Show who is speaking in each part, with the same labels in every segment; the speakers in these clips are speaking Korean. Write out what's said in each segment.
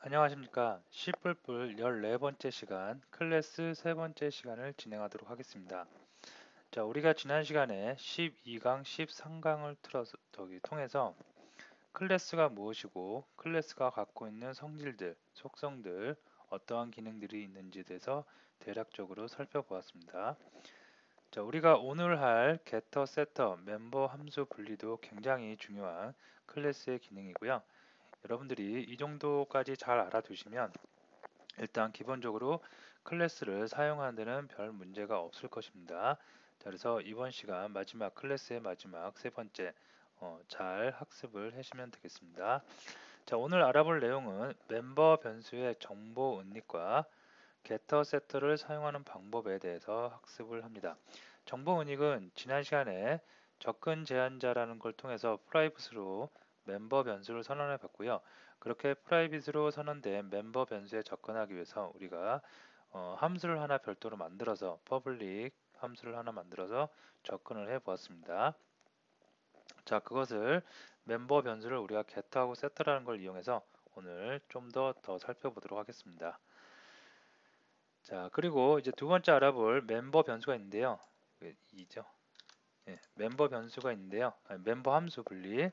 Speaker 1: 안녕하십니까. C뿔뿔 14번째 시간, 클래스 세 번째 시간을 진행하도록 하겠습니다. 자, 우리가 지난 시간에 12강, 13강을 통해서 클래스가 무엇이고, 클래스가 갖고 있는 성질들, 속성들, 어떠한 기능들이 있는지에 대해서 대략적으로 살펴보았습니다. 자, 우리가 오늘 할 getter, setter, 멤버 함수 분리도 굉장히 중요한 클래스의 기능이고요. 여러분들이 이 정도까지 잘 알아두시면 일단 기본적으로 클래스를 사용하는 데는 별 문제가 없을 것입니다. 자, 그래서 이번 시간 마지막 클래스의 마지막 세 번째 잘 학습을 하시면 되겠습니다. 자, 오늘 알아볼 내용은 멤버 변수의 정보 은닉과 getter, setter를 사용하는 방법에 대해서 학습을 합니다. 정보 은닉은 지난 시간에 접근 제한자라는 걸 통해서 프라이빗으로 멤버 변수를 선언해 봤고요. 그렇게 프라이빗으로 선언된 멤버 변수에 접근하기 위해서 우리가 함수를 하나 별도로 만들어서 public 함수를 하나 만들어서 접근을 해 보았습니다. 자, 그것을 멤버 변수를 우리가 get하고 set라는 걸 이용해서 오늘 좀 더 살펴보도록 하겠습니다. 자, 그리고 이제 두 번째 알아볼 멤버 변수가 있는데요. 이죠. 멤버 변수가 있는데요. 멤버 함수 분리.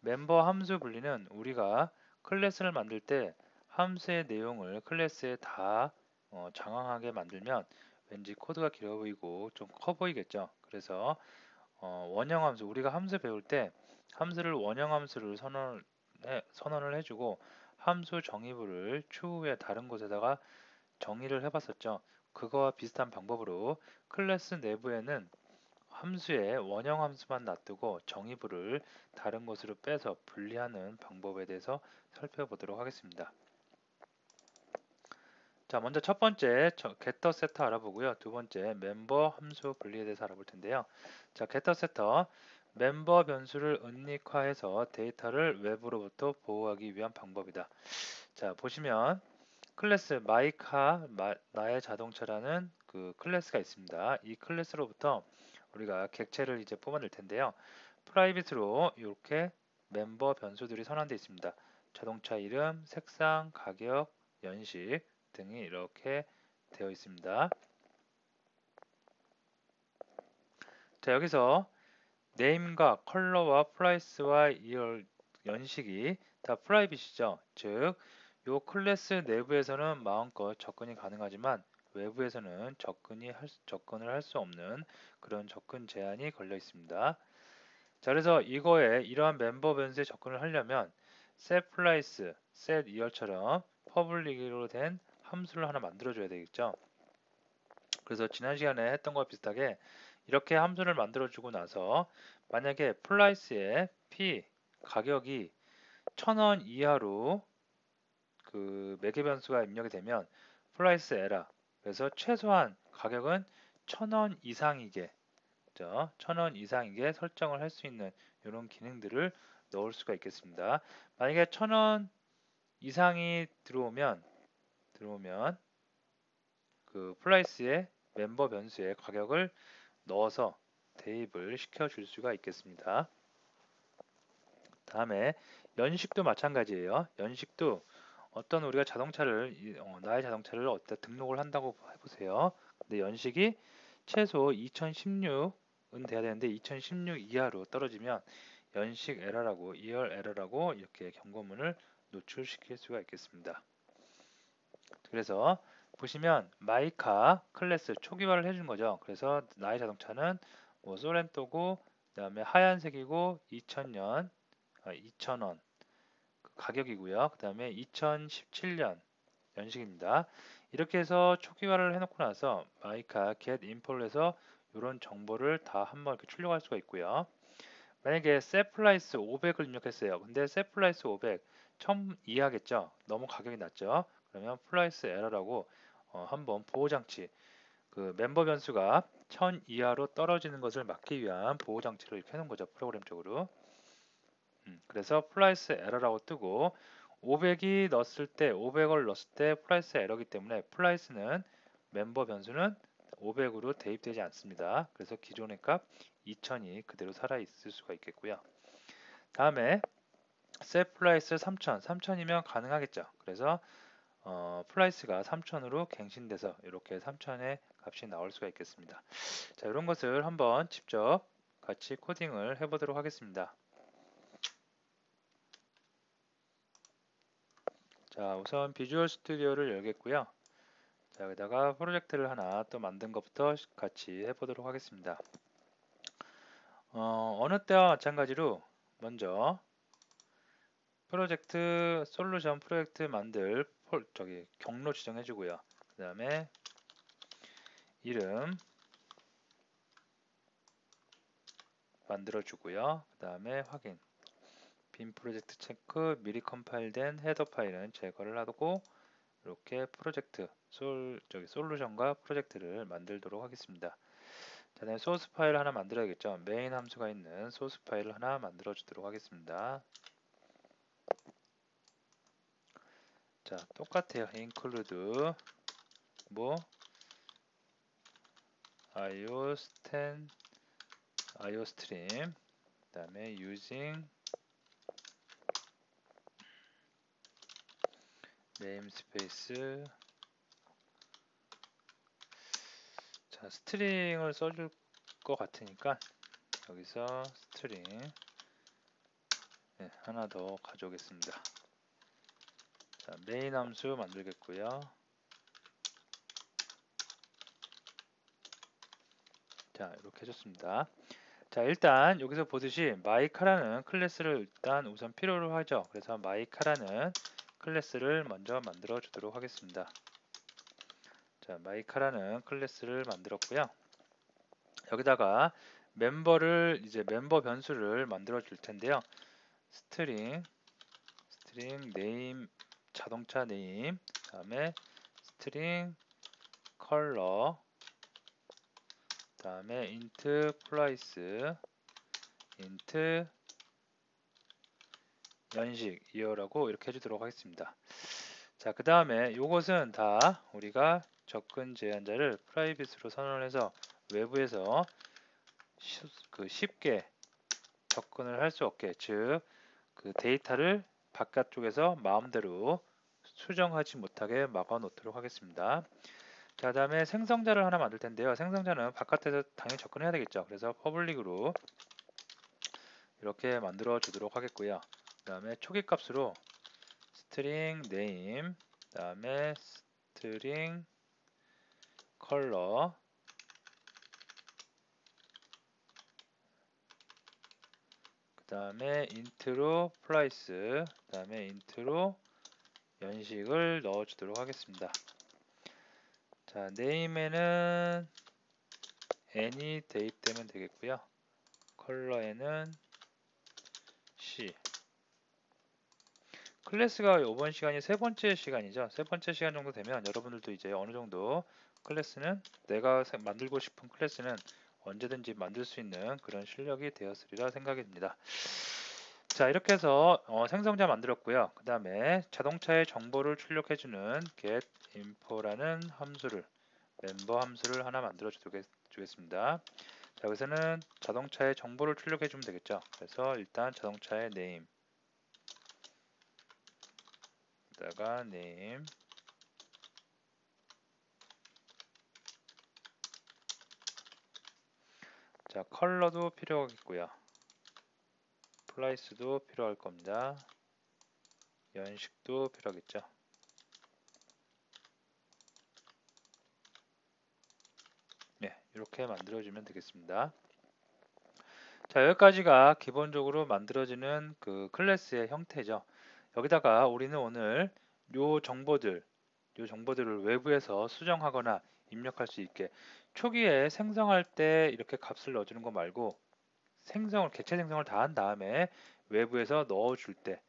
Speaker 1: 멤버 함수 분리는 우리가 클래스를 만들 때 함수의 내용을 클래스에 다 장황하게 만들면 왠지 코드가 길어 보이고 좀 커 보이겠죠. 그래서 원형 함수, 우리가 함수 배울 때 함수를 원형 함수를 선언을 해주고 함수 정의부를 추후에 다른 곳에다가 정의를 해봤었죠. 그거와 비슷한 방법으로 클래스 내부에는 함수에 원형 함수만 놔두고 정의부를 다른 곳으로 빼서 분리하는 방법에 대해서 살펴보도록 하겠습니다. 자, 먼저 첫 번째 getter, setter 알아보고요. 두 번째 멤버 함수 분리에 대해서 알아볼 텐데요. 자, getter, setter 멤버 변수를 은닉화해서 데이터를 외부로부터 보호하기 위한 방법이다. 자, 보시면 클래스 마이카 나의 자동차라는 그 클래스가 있습니다. 이 클래스로부터 우리가 객체를 이제 뽑아낼 텐데요. 프라이빗으로 이렇게 멤버 변수들이 선언되어 있습니다. 자동차 이름, 색상, 가격, 연식 등이 이렇게 되어 있습니다. 자, 여기서 네임과 컬러와 프라이스와 연식이 다 프라이빗이죠. 즉, 요 클래스 내부에서는 마음껏 접근이 가능하지만 외부에서는 접근을 할 수 없는 그런 접근 제한이 걸려 있습니다. 자, 그래서 이거에 이러한 멤버 변수에 접근을 하려면 setPrice, setYear처럼 퍼블릭으로 된 함수를 하나 만들어줘야 되겠죠. 그래서 지난 시간에 했던 거와 비슷하게 이렇게 함수를 만들어주고 나서 만약에 price의 p 가격이 1000원 이하로 그 매개 변수가 입력이 되면 price 에라 그래서 최소한 가격은 1000원 이상이게 1000원 이상이게 설정을 할 수 있는 이런 기능들을 넣을 수가 있겠습니다. 만약에 1000원 이상이 들어오면 그 플라이스의 멤버 변수의 가격을 넣어서 대입을 시켜줄 수가 있겠습니다. 다음에 연식도 마찬가지예요. 연식도 어떤 우리가 나의 자동차를 어디다 등록을 한다고 해보세요. 근데 연식이 최소 2016은 돼야 되는데 2016 이하로 떨어지면 연식 에러라고 이열 에러라고 이렇게 경고문을 노출시킬 수가 있겠습니다. 그래서 보시면 마이카 클래스 초기화를 해준 거죠. 그래서 나의 자동차는 뭐 소렌토고 그다음에 하얀색이고 2000년 2000원 가격이고요. 그 다음에 2017년 연식입니다. 이렇게 해서 초기화를 해놓고 나서 마이카 get info를 해서 이런 정보를 다 한번 이렇게 출력할 수가 있고요. 만약에 set price 500을 입력했어요. 근데 set price 500 1000 이하겠죠. 너무 가격이 낮죠. 그러면 price error라고 한번 보호장치 그 멤버 변수가 1000 이하로 떨어지는 것을 막기 위한 보호장치를 이렇게 해놓은 거죠. 프로그램적으로. 그래서 플라이스 에러라고 뜨고 500을 넣었을 때 플라이스 에러기 때문에 플라이스는 멤버 변수는 500으로 대입되지 않습니다. 그래서 기존의 값 2000이 그대로 살아 있을 수가 있겠고요. 다음에 set price 3000, 3000이면 가능하겠죠. 그래서 price가 3000으로 갱신돼서 이렇게 3000의 값이 나올 수가 있겠습니다. 자, 이런 것을 한번 직접 같이 코딩을 해보도록 하겠습니다. 자, 우선 비주얼 스튜디오를 열겠고요. 자, 여기다가 프로젝트를 하나 또 만든 것부터 같이 해보도록 하겠습니다. 어느 때와 마찬가지로 먼저 프로젝트 솔루션 프로젝트 만들 경로 지정해 주고요. 그 다음에 이름 만들어 주고요. 그 다음에 확인 빈 프로젝트 체크 미리 컴파일된 헤더 파일은 제거를 하고 이렇게 프로젝트 솔루션과 프로젝트를 만들도록 하겠습니다. 자, 다음에 소스 파일 하나 만들어야겠죠. 메인 함수가 있는 소스 파일을 하나 만들어 주도록 하겠습니다. 자, 똑같아요. include 뭐 iostream 그 다음에 using namespace 자, 스트링을 써줄 것 같으니까 여기서 스트링 하나 더 가져오겠습니다. 자, 메인 함수 만들겠고요. 자, 이렇게 해줬습니다. 자, 일단 여기서 보듯이 마이카라는 클래스를 일단 우선 필요로 하죠. 그래서 마이카라는 클래스를 먼저 만들어 주도록 하겠습니다. 자, 마이카라는 클래스를 만들었고요. 여기다가 이제 멤버 변수를 만들어 줄 텐데요. 스트링 네임 자동차 네임 그다음에 스트링 컬러 그다음에 int price int 연식 이어라고 이렇게 해주도록 하겠습니다. 자, 그 다음에 이것은 다 우리가 접근 제한자를 프라이빗으로 선언해서 외부에서 쉽게 접근을 할 수 없게, 즉 그 데이터를 바깥쪽에서 마음대로 수정하지 못하게 막아 놓도록 하겠습니다. 자, 다음에 생성자를 하나 만들 텐데요. 생성자는 바깥에서 당연히 접근해야 되겠죠. 그래서 퍼블릭으로 이렇게 만들어 주도록 하겠고요. 그 다음에 초기 값으로 string name 그 다음에 string color 그 다음에 int로 price 그 다음에 int로 연식을 넣어 주도록 하겠습니다. 자, name에는 any 대입되면 되겠고요. 컬러에는 C 클래스가 이번 시간이 세 번째 시간이죠. 세 번째 시간 정도 되면 여러분들도 이제 어느 정도 클래스는 내가 만들고 싶은 클래스는 언제든지 만들 수 있는 그런 실력이 되었으리라 생각이 듭니다. 자, 이렇게 해서 생성자 만들었고요. 그 다음에 자동차의 정보를 출력해주는 getInfo라는 함수를 멤버 함수를 하나 만들어 주겠습니다. 자, 여기서는 자동차의 정보를 출력해주면 되겠죠. 그래서 일단 자동차의 name 다가 name 자, 컬러도 필요하겠고요. 플라이스도 필요할 겁니다. 연식도 필요하겠죠. 네, 이렇게 만들어주면 되겠습니다. 자, 여기까지가 기본적으로 만들어지는 그 클래스의 형태죠. 여기다가 우리는 오늘 요 정보들을 외부에서 수정하거나 입력할 수 있게 초기에 생성할 때 이렇게 값을 넣어주는 거 말고 객체 생성을 다 한 다음에 외부에서 넣어줄 때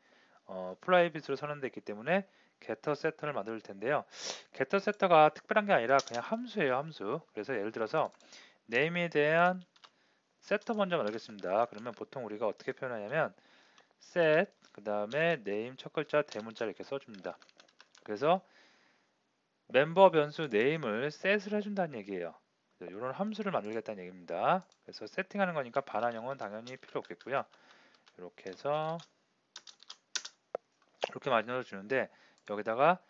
Speaker 1: 프라이빗으로 선언되어 있기 때문에 getter setter를 만들 텐데요. getter setter가 특별한 게 아니라 그냥 함수예요, 함수. 그래서 예를 들어서 name에 대한 setter 먼저 만들겠습니다. 그러면 보통 우리가 어떻게 표현하냐면 set 그 다음에 name 첫 글자 대문자를 이렇게 써줍니다. 그래서 멤버 변수 name을 set을 해준다는 얘기예요. 이런 함수를 만들겠다는 얘기입니다. 그래서 세팅하는 거니까 반환형은 당연히 필요 없겠고요. 이렇게 해서 이렇게 만들어 주는데 여기다가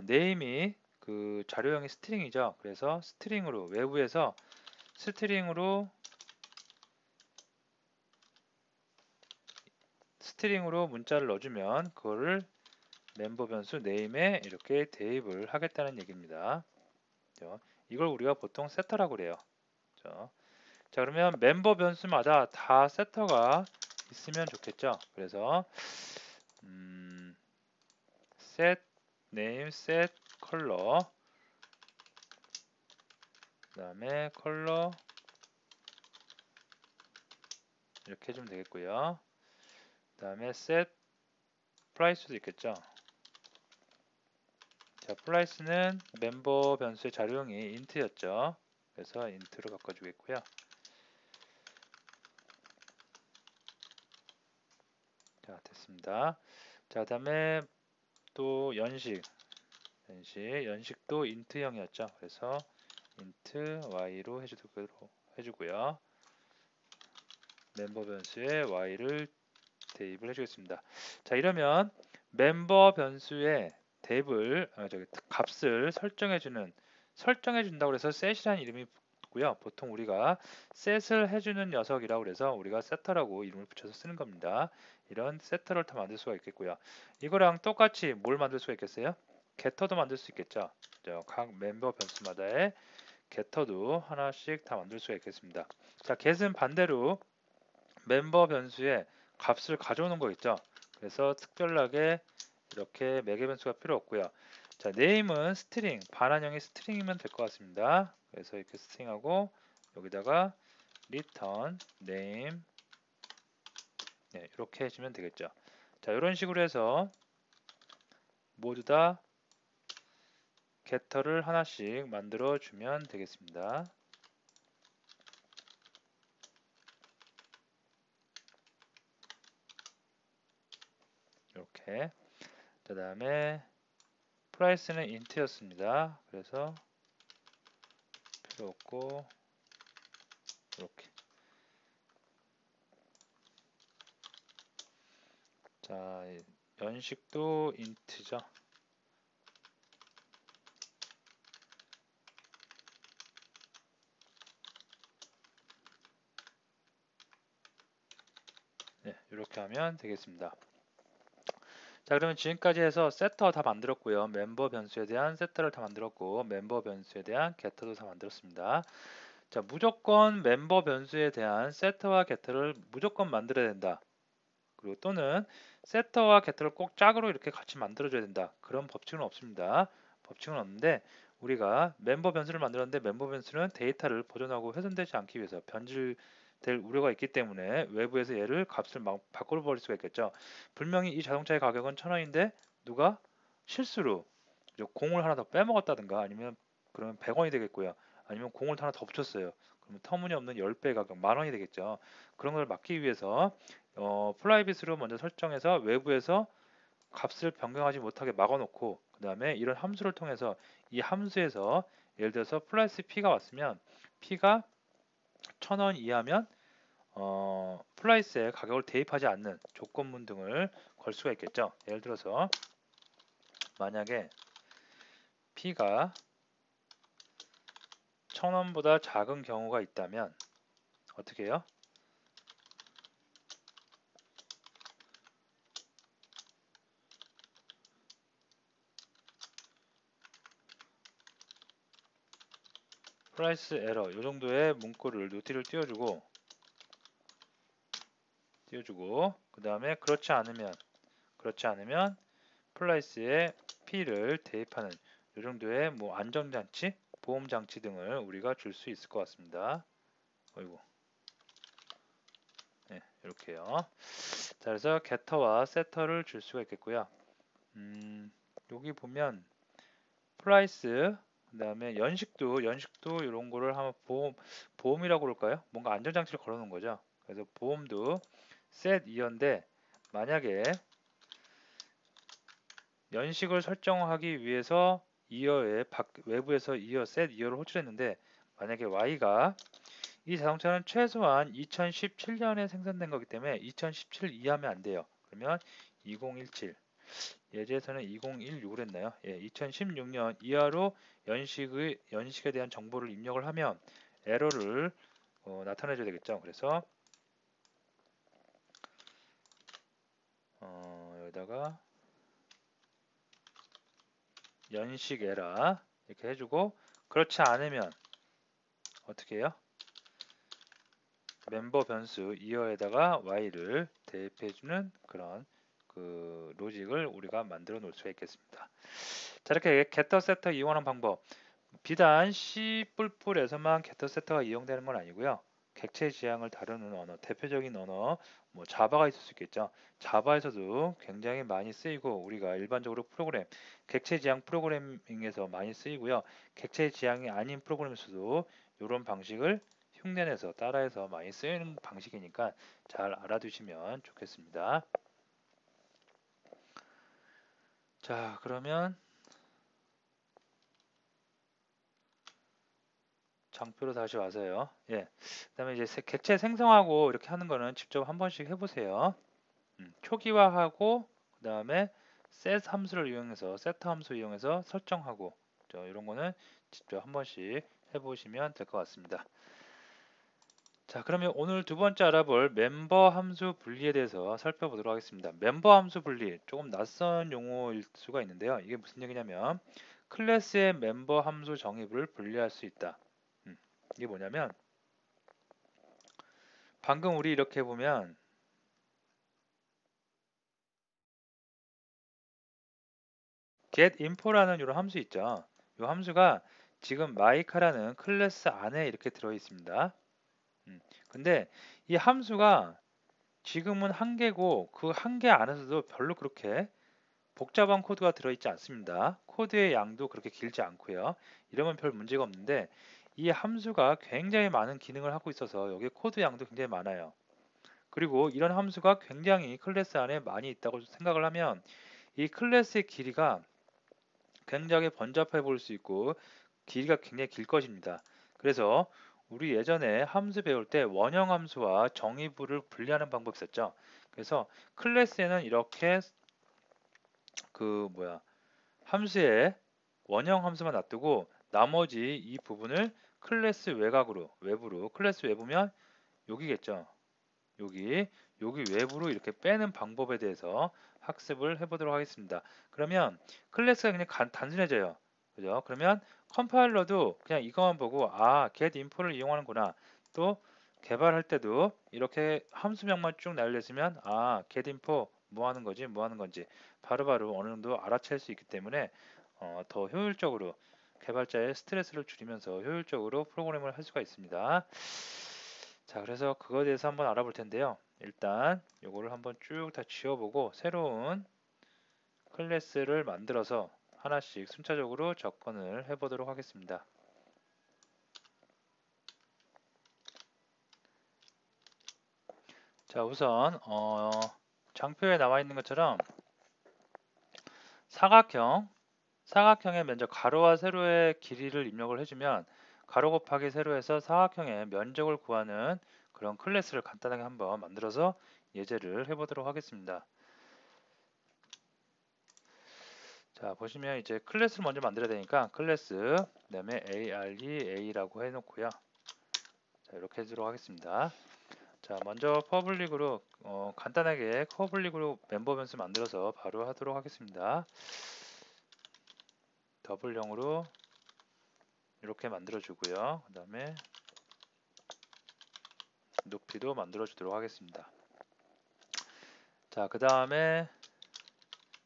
Speaker 1: 네임이 그 자료형이 스트링이죠. 그래서 스트링으로 외부에서 스트링으로 문자를 넣어주면 그거를 멤버 변수 네임에 이렇게 대입을 하겠다는 얘기입니다. 이걸 우리가 보통 세터라고 그래요. 자, 그러면 멤버 변수마다 다 세터가 있으면 좋겠죠. 그래서 set name, set color, 그 다음에 color 이렇게 해주면 되겠고요. 그 다음에 set price도 있겠죠. 자, price는 멤버 변수의 자료형이 int였죠. 그래서 int로 바꿔주겠고요. 자, 됐습니다. 자, 다음에 또 연식도 int형이었죠. 그래서 int y로 해주고요. 멤버 변수에 y를 대입을 해주겠습니다. 자, 이러면 멤버 변수의 값을 설정해준다고 해서 set이라는 이름이 붙고요. 보통 우리가 set을 해주는 녀석이라고 해서 우리가 setter라고 이름을 붙여서 쓰는 겁니다. 이런 setter를 다 만들 수가 있겠고요. 이거랑 똑같이 뭘 만들 수가 있겠어요? getter도 만들 수 있겠죠. 각 멤버 변수마다의 getter도 하나씩 다 만들 수가 있겠습니다. 자, get은 반대로 멤버 변수에 값을 가져오는 거 있죠. 그래서 특별하게 이렇게 매개 변수가 필요 없고요. 자, name은 스트링, 반환형의 스트링이면 될 것 같습니다. 그래서 이렇게 스트링하고 여기다가 return name 네, 이렇게 해주면 되겠죠. 자, 이런 식으로 해서 모두 다 getter를 하나씩 만들어 주면 되겠습니다. 이렇게. 그 다음에 price는 int였습니다. 그래서 필요 없고 이렇게. 자, 연식도 int죠. 네, 이렇게 하면 되겠습니다. 자, 그러면 지금까지 해서 세터 다 만들었고요. 멤버 변수에 대한 세터를 다 만들었고 멤버 변수에 대한 게터도 다 만들었습니다. 자, 무조건 멤버 변수에 대한 세터와 게터를 무조건 만들어야 된다. 그리고 또는 세터와 게터를 꼭 짝으로 이렇게 같이 만들어줘야 된다. 그런 법칙은 없습니다. 법칙은 없는데 우리가 멤버 변수를 만들었는데 멤버 변수는 데이터를 보존하고 훼손되지 않기 위해서 변질될 우려가 있기 때문에 외부에서 얘를 값을 막 바꿔버릴 수가 있겠죠. 분명히 이 자동차의 가격은 1,000원인데 누가 실수로 공을 하나 더 빼먹었다든가 아니면 그러면 100원이 되겠고요. 아니면 공을 하나 더 붙였어요. 그러면 터무니없는 10배 가격 10,000원이 되겠죠. 그런 걸 막기 위해서 프라이빗으로 먼저 설정해서 외부에서 값을 변경하지 못하게 막아놓고 그 다음에 이런 함수를 통해서 이 함수에서 예를 들어서 플러스 P가 왔으면 P가 1,000원 이하면 플라이스에 가격을 대입하지 않는 조건문 등을 걸 수가 있겠죠. 예를 들어서 만약에 P가 1,000원보다 작은 경우가 있다면 어떻게 해요? 프라이스 에러 이 정도의 문구를 노티를 띄워주고 그 다음에 그렇지 않으면 플라이스에 P를 대입하는 이 정도의 뭐 안전장치, 보험장치 등을 우리가 줄 수 있을 것 같습니다. 어이구. 네, 이렇게요. 자, 그래서 getter와 setter를 줄 수가 있겠고요. 여기 보면 price, 그 다음에 연식도 이런 거를 한번 보험이라고 그럴까요? 뭔가 안전장치를 걸어놓은 거죠. 그래서 보험도 set 2인데 만약에 연식을 설정하기 위해서 외부에서 set 2를 호출했는데 만약에 y가 이 자동차는 최소한 2017년에 생산된 거기 때문에 2017 이하면 안 돼요. 그러면 2017 예제에서는 2016을 했나요? 예, 2016년 이하로 연식에 대한 정보를 입력을 하면 에러를 나타내줘야 되겠죠. 그래서 여기다가 연식 에라 이렇게 해주고, 그렇지 않으면 어떻게 해요? 멤버 변수 이어에다가 y를 대입해주는 그런 그 로직을 우리가 만들어 놓을 수가 있겠습니다. 자, 이렇게 getter, setter 이용하는 방법, 비단 C++에서만 getter, setter가 이용되는 건 아니고요. 객체 지향을 다루는 언어, 대표적인 언어, 뭐 자바가 있을 수 있겠죠. 자바에서도 굉장히 많이 쓰이고, 우리가 일반적으로 프로그램, 객체 지향 프로그래밍에서 많이 쓰이고요. 객체 지향이 아닌 프로그램에서도 이런 방식을 흉내내서 따라해서 많이 쓰이는 방식이니까 잘 알아두시면 좋겠습니다. 자, 그러면 장표로 다시 와서요. 예. 그다음에 이제 객체 생성하고 이렇게 하는 거는 직접 한 번씩 해보세요. 초기화하고 그다음에 set 함수를 이용해서 set 함수 이용해서 설정하고, 이런 거는 직접 한 번씩 해보시면 될 것 같습니다. 자, 그러면 오늘 두 번째 알아볼 멤버 함수 분리에 대해서 살펴보도록 하겠습니다. 멤버 함수 분리, 조금 낯선 용어일 수가 있는데요. 이게 무슨 얘기냐면 클래스의 멤버 함수 정의를 분리할 수 있다. 이게 뭐냐면 방금 우리 이렇게 보면 getInfo라는 이런 함수 있죠. 이 함수가 지금 마이카라는 클래스 안에 이렇게 들어 있습니다. 근데 이 함수가 지금은 한 개고 그 한 개 안에서도 별로 그렇게 복잡한 코드가 들어있지 않습니다. 코드의 양도 그렇게 길지 않고요. 이러면 별 문제가 없는데 이 함수가 굉장히 많은 기능을 하고 있어서 여기 코드 양도 굉장히 많아요. 그리고 이런 함수가 굉장히 클래스 안에 많이 있다고 생각을 하면 이 클래스의 길이가 굉장히 번잡해 보일 수 있고 길이가 굉장히 길 것입니다. 그래서 우리 예전에 함수 배울 때 원형 함수와 정의부를 분리하는 방법이 있었죠. 그래서 클래스에는 이렇게 함수에 원형 함수만 놔두고 나머지 이 부분을 클래스 외부로 클래스 외부면 여기겠죠. 여기 외부로 이렇게 빼는 방법에 대해서 학습을 해보도록 하겠습니다. 그러면 클래스가 그냥 단순해져요. 그죠? 그러면 컴파일러도 그냥 이것만 보고 getInfo를 이용하는구나. 또 개발할 때도 이렇게 함수명만 쭉 날렸으면 getInfo 뭐 하는 거지? 뭐 하는 건지 바로바로 어느 정도 알아챌 수 있기 때문에 더 효율적으로 개발자의 스트레스를 줄이면서 효율적으로 프로그램을 할 수가 있습니다. 자, 그래서 그거에 대해서 한번 알아볼 텐데요. 일단 요거를 한번 쭉 다 지워보고 새로운 클래스를 만들어서 하나씩 순차적으로 접근을 해보도록 하겠습니다. 자, 우선 장표에 나와 있는 것처럼 사각형의 면적 가로와 세로의 길이를 입력을 해주면 가로 곱하기 세로에서 사각형의 면적을 구하는 그런 클래스를 간단하게 한번 만들어서 예제를 해보도록 하겠습니다. 자, 보시면 이제 클래스를 먼저 만들어야 되니까 클래스 그다음에 area라고 해놓고요. 자, 이렇게 해주도록 하겠습니다. 자, 먼저 퍼블릭으로 간단하게 퍼블릭으로 멤버 변수 만들어서 바로 하도록 하겠습니다. 더블형으로 이렇게 만들어 주고요. 그 다음에 높이도 만들어 주도록 하겠습니다. 자, 그 다음에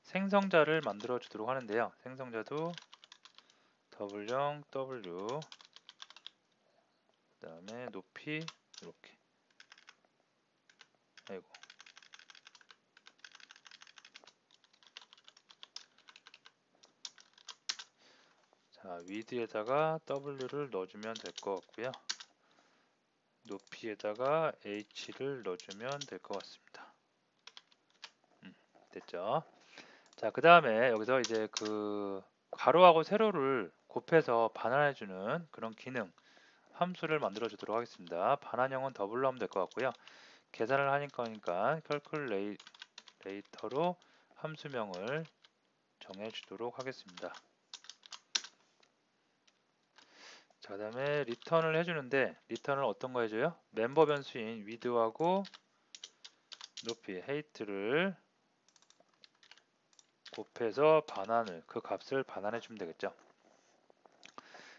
Speaker 1: 생성자를 만들어 주도록 하는데요. 생성자도 더블형 W 그 다음에 높이 이렇게, 아이고, 자, 위드에다가 W를 넣어주면 될 것 같고요. 높이에다가 H를 넣어주면 될 것 같습니다. 됐죠? 자, 그 다음에 여기서 이제 그 가로하고 세로를 곱해서 반환해주는 그런 기능 함수를 만들어 주도록 하겠습니다. 반환형은 더블로 하면 될 것 같고요. 계산을 하니까 캘큘레이터로 함수명을 정해 주도록 하겠습니다. 자, 그다음에 리턴을 해주는데 리턴을 어떤 거 해줘요? 멤버 변수인 width하고 높이 height를 곱해서 그 값을 반환해 주면 되겠죠.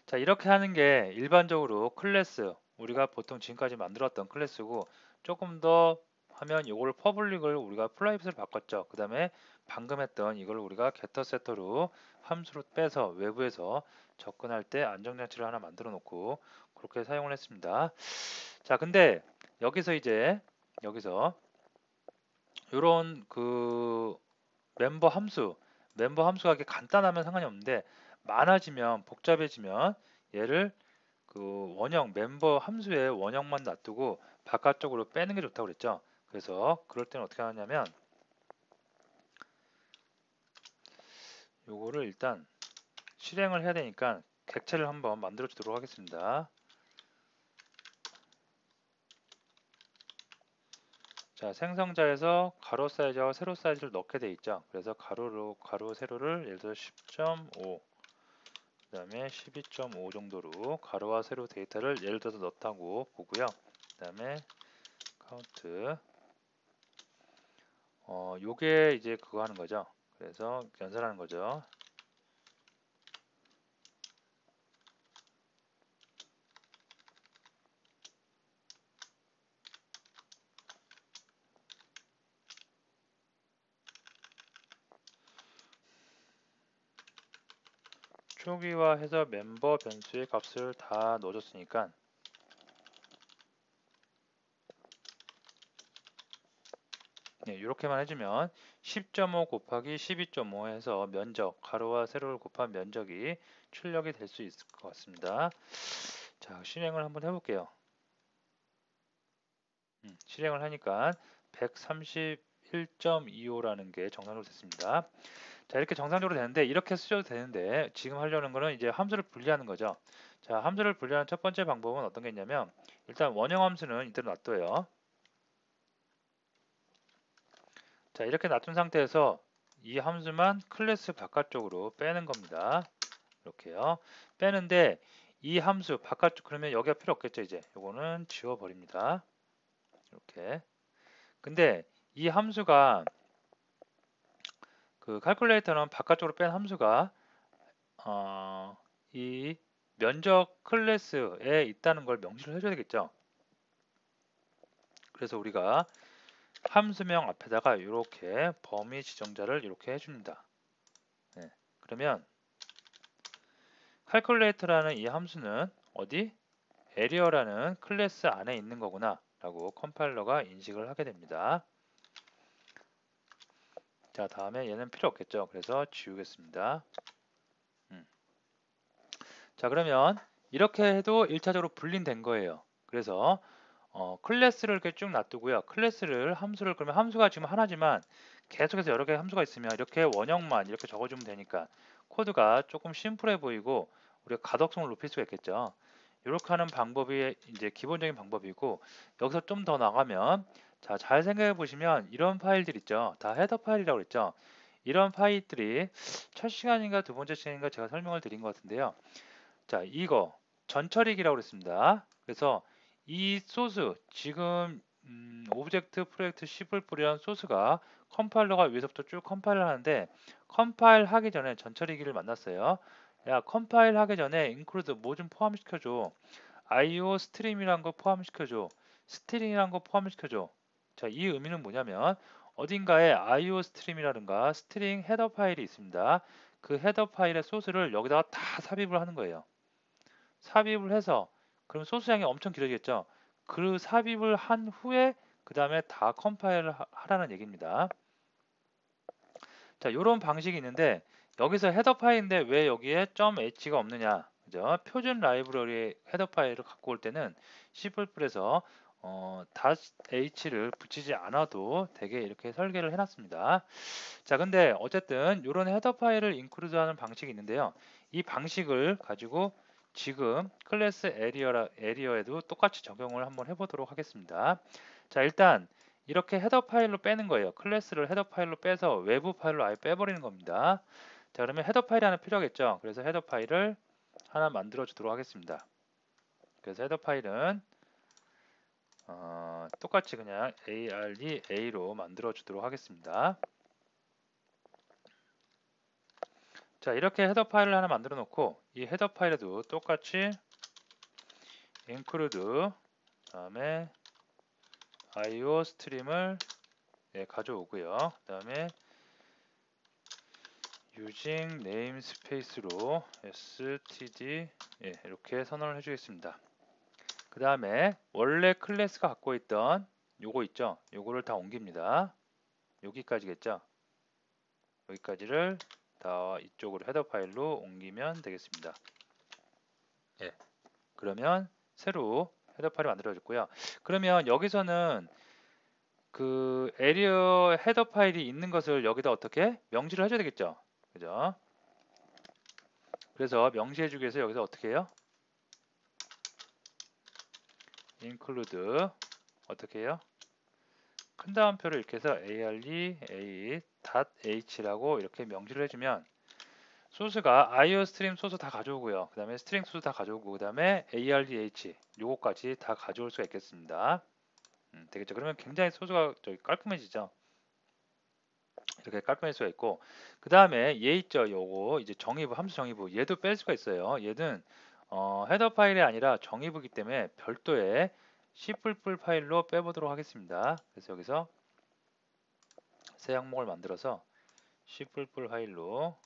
Speaker 1: 자, 이렇게 하는 게 일반적으로 클래스, 우리가 보통 지금까지 만들었던 클래스고, 조금 더 하면 이걸 퍼블릭을 우리가 프라이빗으로 바꿨죠. 그 다음에 방금 했던 이걸 우리가 게터 세터로 함수로 빼서 외부에서 접근할 때 안정장치를 하나 만들어 놓고 그렇게 사용을 했습니다. 자, 근데 여기서 이런 그 멤버 함수가 이렇게 간단하면 상관이 없는데 많아지면 복잡해지면 얘를 그 원형 멤버 함수의 원형만 놔두고 바깥쪽으로 빼는 게 좋다고 그랬죠. 그래서 그럴 때는 어떻게 하냐면 요거를 일단 실행을 해야 되니까 객체를 한번 만들어 주도록 하겠습니다. 자, 생성자에서 가로 사이즈와 세로 사이즈를 넣게 돼 있죠. 그래서 가로 세로를 예를 들어 10.5, 그 다음에 12.5 정도로 가로와 세로 데이터를 예를 들어서 넣다고 보고요. 그 다음에 카운트, 요게 이제 그거 하는 거죠. 그래서 연산하는 거죠. 초기화해서 멤버 변수의 값을 다 넣어줬으니까 네, 이렇게만 해주면 10.5 곱하기 12.5 해서 면적, 가로와 세로를 곱한 면적이 출력이 될 수 있을 것 같습니다. 자, 실행을 한번 해볼게요. 실행을 하니까 131.25라는 게 정상적으로 됐습니다. 자, 이렇게 정상적으로 되는데 이렇게 쓰셔도 되는데 지금 하려는 거는 이제 함수를 분리하는 거죠. 자, 함수를 분리하는 첫 번째 방법은 어떤 게 있냐면 일단 원형 함수는 이대로 놔둬요. 자, 이렇게 놔둔 상태에서 이 함수만 클래스 바깥쪽으로 빼는 겁니다. 이렇게요. 빼는데 이 함수 바깥쪽, 그러면 여기가 필요 없겠죠. 이제 요거는 지워버립니다. 이렇게. 근데 이 함수가 그 칼큘레이터는 바깥쪽으로 뺀 함수가 이 면적 클래스에 있다는 걸 명시를 해줘야 되겠죠. 그래서 우리가 함수명 앞에다가 이렇게 범위 지정자를 이렇게 해줍니다. 네. 그러면 칼큘레이터라는 이 함수는 어디? 에리어라는 클래스 안에 있는 거구나 라고 컴파일러가 인식을 하게 됩니다. 자, 다음에 얘는 필요 없겠죠. 그래서 지우겠습니다. 자, 그러면 이렇게 해도 1차적으로 분리된 거예요. 그래서 클래스를 이렇게 쭉 놔두고요. 함수를 그러면 함수가 지금 하나지만 계속해서 여러 개의 함수가 있으면 이렇게 원형만 이렇게 적어주면 되니까 코드가 조금 심플해 보이고 우리가 가독성을 높일 수가 있겠죠. 이렇게 하는 방법이 이제 기본적인 방법이고, 여기서 좀 더 나가면 자, 잘 생각해 보시면 이런 파일들 있죠. 다 헤더 파일이라고 그랬죠. 이런 파일들이 첫 시간인가 두 번째 시간인가 제가 설명을 드린 것 같은데요. 자, 이거 전처리기라고 그랬습니다. 그래서 이 소스 지금 오브젝트 프로젝트 10을 뿌리는 소스가 컴파일러가 위에서부터 쭉 컴파일을 하는데, 컴파일 하기 전에 전처리기를 만났어요. 야, 컴파일 하기 전에 include 뭐 좀 포함시켜줘. IO 스트림이란 거 포함시켜줘. 스트링이란 거 포함시켜줘. 자, 이 의미는 뭐냐면 어딘가에 IO 스트림이라든가 스트링 헤더 파일이 있습니다. 그 헤더 파일의 소스를 여기다가 다 삽입을 하는 거예요. 삽입을 해서 그럼 소스량이 엄청 길어지겠죠. 그 삽입을 한 후에 그 다음에 다 컴파일을 하라는 얘기입니다. 자, 이런 방식이 있는데 여기서 헤더 파일인데 왜 여기에 .h가 없느냐? 그죠? 표준 라이브러리 헤더 파일을 갖고 올 때는 C++에서 .h를 붙이지 않아도 되게 이렇게 설계를 해놨습니다. 자, 근데 어쨌든 이런 헤더 파일을 인크루드하는 방식이 있는데요. 이 방식을 가지고 지금 클래스 에리어에도 똑같이 적용을 한번 해보도록 하겠습니다. 자, 일단 이렇게 헤더 파일로 빼는 거예요. 클래스를 헤더 파일로 빼서 외부 파일로 아예 빼버리는 겁니다. 자, 그러면 헤더 파일이 하나 필요하겠죠. 그래서 헤더 파일을 하나 만들어 주도록 하겠습니다. 그래서 헤더 파일은 똑같이 그냥 area로 만들어 주도록 하겠습니다. 자, 이렇게 헤더 파일을 하나 만들어 놓고 이 헤더 파일에도 똑같이 include 다음에 IO 스트림을 가져오고요. 그 다음에 using namespace로 std 이렇게 선언을 해주겠습니다. 그 다음에 원래 클래스가 갖고 있던 요거 있죠? 요거를 다 옮깁니다. 여기까지겠죠? 여기까지를 다 이쪽으로 헤더 파일로 옮기면 되겠습니다. 그러면 새로 헤더 파일이 만들어졌고요. 그러면 여기서는 그 에리어 헤더 파일이 있는 것을 여기다 어떻게 명시를 해줘야 되겠죠? 그죠? 그래서 명시해주기 위해서 여기서 어떻게 해요? include 어떻게 해요? 큰 다음표를 이렇게 해서 array.h라고 이렇게 명시를 해주면 소스가 IO 스트림 소스 다 가져오고요. 그 다음에 스트링 소스 다 가져오고 그 다음에 argh 요거까지 다 가져올 수가 있겠습니다. 되겠죠? 그러면 굉장히 소스가 저기 깔끔해지죠? 이렇게 깔끔할 수가 있고 그 다음에 얘 있죠? 요거 이제 정의부 함수 정의부 얘도 뺄 수가 있어요. 얘는 헤더 파일이 아니라 정의부이기 때문에 별도의 C++ 파일로 빼보도록 하겠습니다. 그래서 여기서 새 항목을 만들어서 C++ 파일로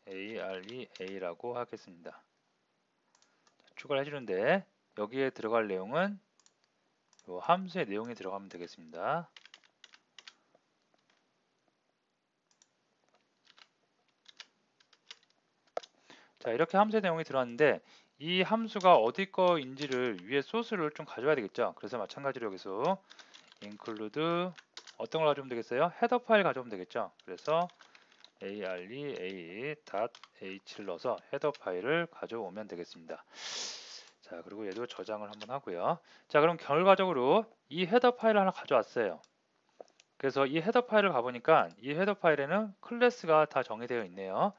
Speaker 1: area라고 하겠습니다. 추가를 해주는데 여기에 들어갈 내용은 요 함수의 내용이 들어가면 되겠습니다. 자, 이렇게 함수의 내용이 들어왔는데 이 함수가 어디 거인지를 위에 소스를 좀 가져와야 되겠죠. 그래서 마찬가지로 여기서 include 어떤 걸 가져오면 되겠어요? 헤더 파일 가져오면 되겠죠. 그래서 array.h를 넣어서 헤더 파일을 가져오면 되겠습니다. 자, 그리고 얘도 저장을 한번 하고요. 자, 그럼 결과적으로 이 헤더 파일을 하나 가져왔어요. 그래서 이 헤더 파일을 가보니까 이 헤더 파일에는 클래스가 다 정의되어 있네요.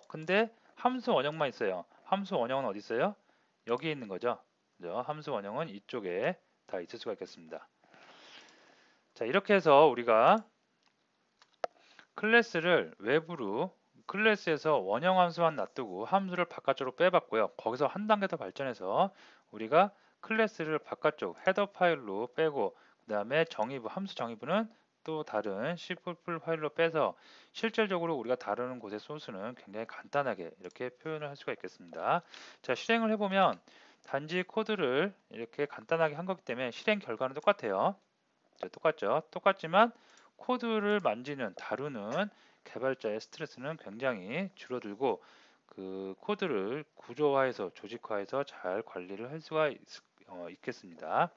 Speaker 1: 근데 함수 원형만 있어요. 함수 원형은 어디 있어요? 여기 있는 거죠. 그죠? 함수 원형은 이쪽에 다 있을 수가 있겠습니다. 자, 이렇게 해서 우리가 클래스를 외부로 클래스에서 원형 함수만 놔두고 함수를 바깥쪽으로 빼봤고요. 거기서 한 단계 더 발전해서 우리가 클래스를 바깥쪽 헤더 파일로 빼고 그 다음에 정의부 함수 정의부는 또 다른 C++ 파일로 빼서 실질적으로 우리가 다루는 곳의 소스는 굉장히 간단하게 이렇게 표현을 할 수가 있겠습니다. 자, 실행을 해보면 단지 코드를 이렇게 간단하게 한 거기 때문에 실행 결과는 똑같아요. 자, 똑같죠? 똑같지만 코드를 만지는 다루는 개발자의 스트레스는 굉장히 줄어들고 그 코드를 구조화해서 조직화해서 잘 관리를 할 수가 있겠습니다.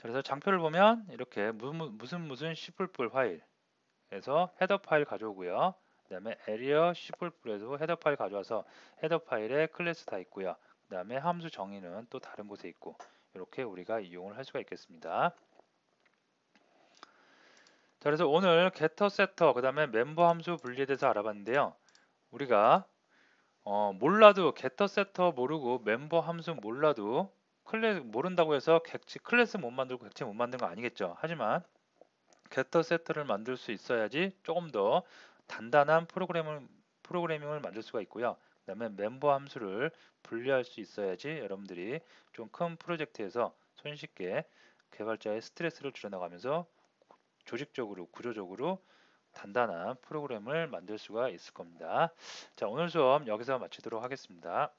Speaker 1: 그래서 장표를 보면 이렇게 무슨 C++ 파일에서 헤더 파일 가져오고요. 그 다음에 에리어 C++에도 헤더 파일 가져와서 헤더 파일에 클래스 다 있고요. 그 다음에 함수 정의는 또 다른 곳에 있고 이렇게 우리가 이용을 할 수가 있겠습니다. 자, 그래서 오늘 getter, setter, 그 다음에 멤버 함수 분리에 대해서 알아봤는데요. 우리가 몰라도 getter, setter 모르고 멤버 함수 몰라도 모른다고 해서 클래스 못 만들고 객체 못 만드는 거 아니겠죠. 하지만 getter, setter를 만들 수 있어야지 조금 더 단단한 프로그래밍을 만들 수가 있고요. 그 다음에 멤버 함수를 분리할 수 있어야지 여러분들이 좀 큰 프로젝트에서 손쉽게 개발자의 스트레스를 줄여나가면서 조직적으로 구조적으로 단단한 프로그램을 만들 수가 있을 겁니다. 자, 오늘 수업 여기서 마치도록 하겠습니다.